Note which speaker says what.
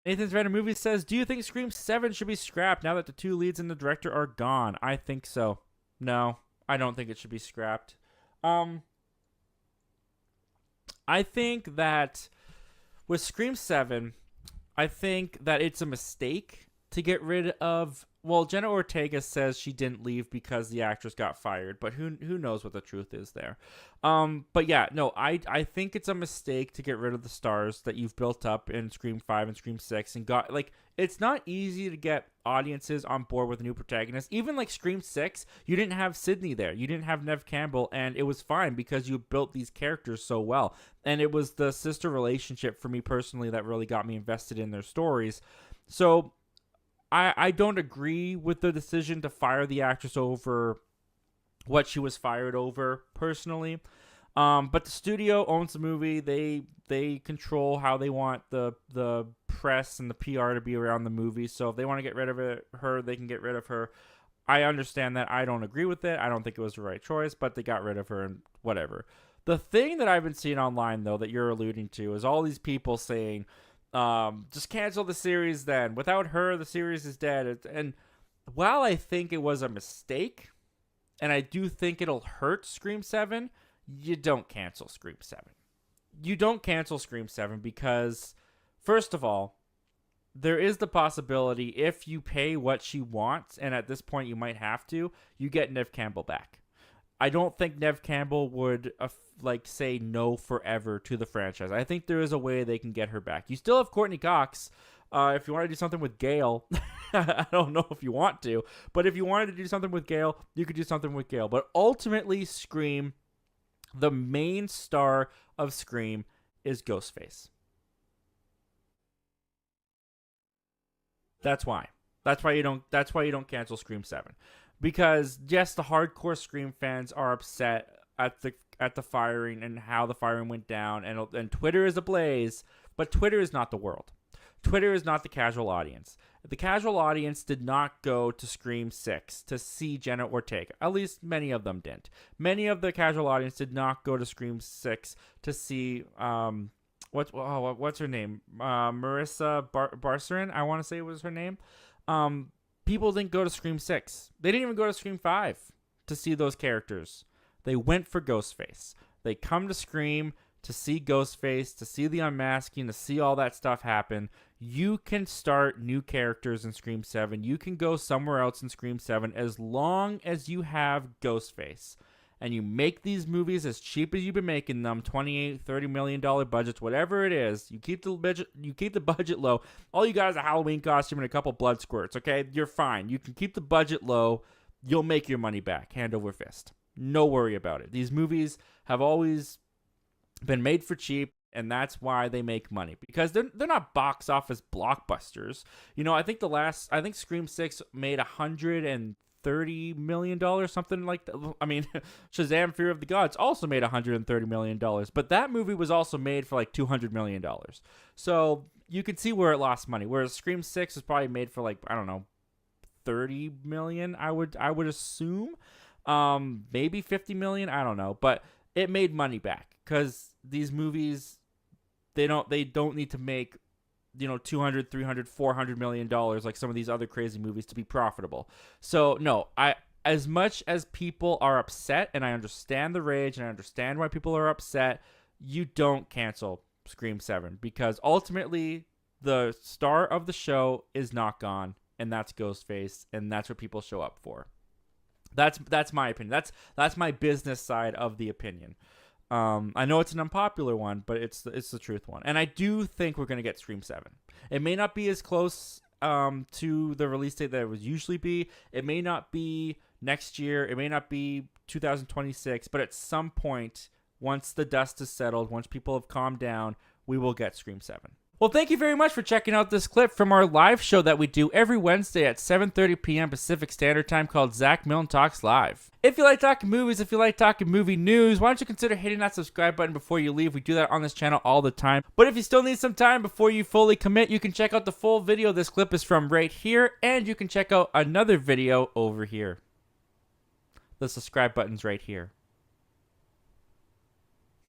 Speaker 1: Nathan's Random Movie says, do you think Scream 7 should be scrapped now that the 2 leads and the director are gone? I think so. No, I don't think it should be scrapped. I think that with Scream 7, I think that it's a mistake to get rid of. Well, Jenna Ortega says she didn't leave because the actress got fired, but who knows what the truth is there. But yeah, no, I think it's a mistake to get rid of the stars that you've built up in Scream 5 and Scream 6 and got, like, it's not easy to get audiences on board with a new protagonist. Even like Scream 6, you didn't have Sidney there. You didn't have Neve Campbell, and it was fine because you built these characters so well. And it was the sister relationship for me personally that really got me invested in their stories. So I don't agree with the decision to fire the actress over what she was fired over personally. But the studio owns the movie. They control how they want the press and the PR to be around the movie. So if they want to get rid of her, they can get rid of her. I understand that. I don't agree with it. I don't think it was the right choice, but they got rid of her and whatever. The thing that I've been seeing online, though, that you're alluding to is all these people saying, just cancel the series then. Without her, the series is dead. And while I think it was a mistake, and I do think it'll hurt Scream 7, you don't cancel Scream 7. You don't cancel Scream 7 because, first of all, there is the possibility if you pay what she wants, and at this point you might have to, you get Neve Campbell back. I don't think Neve Campbell would say no forever to the franchise. I think there is a way they can get her back. You still have Courteney Cox. If you want to do something with Gale, I don't know if you want to, but if you wanted to do something with Gale, you could do something with Gale. But ultimately, Scream, the main star of Scream, is Ghostface. That's why. That's why you don't cancel Scream 7. Because yes, the hardcore Scream fans are upset at the firing and how the firing went down, and Twitter is ablaze, but Twitter is not the world. Twitter is not the casual audience. The casual audience did not go to Scream 6 to see Jenna Ortega. At least many of them didn't. Many of the casual audience did not go to Scream 6 to see what's her name? Melissa Barrera, I want to say was her name. People didn't go to Scream 6. They didn't even go to Scream 5 to see those characters. They went for Ghostface. They come to Scream to see Ghostface, to see the unmasking, to see all that stuff happen. You can start new characters in Scream 7. You can go somewhere else in Scream 7 as long as you have Ghostface. And you make these movies as cheap as you've been making them, $28, $30 million budgets, whatever it is. You keep the budget low. All you got is a Halloween costume and a couple blood squirts, okay? You're fine. You can keep the budget low. You'll make your money back, hand over fist. No worry about it. These movies have always been made for cheap, and that's why they make money, because they're not box office blockbusters. You know, I think Scream 6 made $130 million, something like that. I mean, Shazam! Fear of the Gods also made $130 million, but that movie was also made for like $200 million. So you can see where it lost money. Whereas Scream 6 was probably made for like, I don't know, $30 million. I would assume, maybe $50 million. I don't know, but it made money back because these movies, they don't need to make, you know, $200, $300, $400 million like some of these other crazy movies to be profitable. So no, as much as people are upset, and I understand the rage and I understand why people are upset, you don't cancel Scream 7 because ultimately the star of the show is not gone, and that's Ghostface, and that's what people show up for. That's my opinion. That's my business side of the opinion. I know it's an unpopular one, but it's the truth one. And I do think we're going to get Scream 7. It may not be as close to the release date that it would usually be. It may not be next year. It may not be 2026. But at some point, once the dust is settled, once people have calmed down, we will get Scream 7. Well, thank you very much for checking out this clip from our live show that we do every Wednesday at 7:30 p.m. Pacific Standard Time called Zach Milne Talks Live. If you like talking movies, if you like talking movie news, why don't you consider hitting that subscribe button before you leave? We do that on this channel all the time. But if you still need some time before you fully commit, you can check out the full video this clip is from right here, and you can check out another video over here. The subscribe button's right here.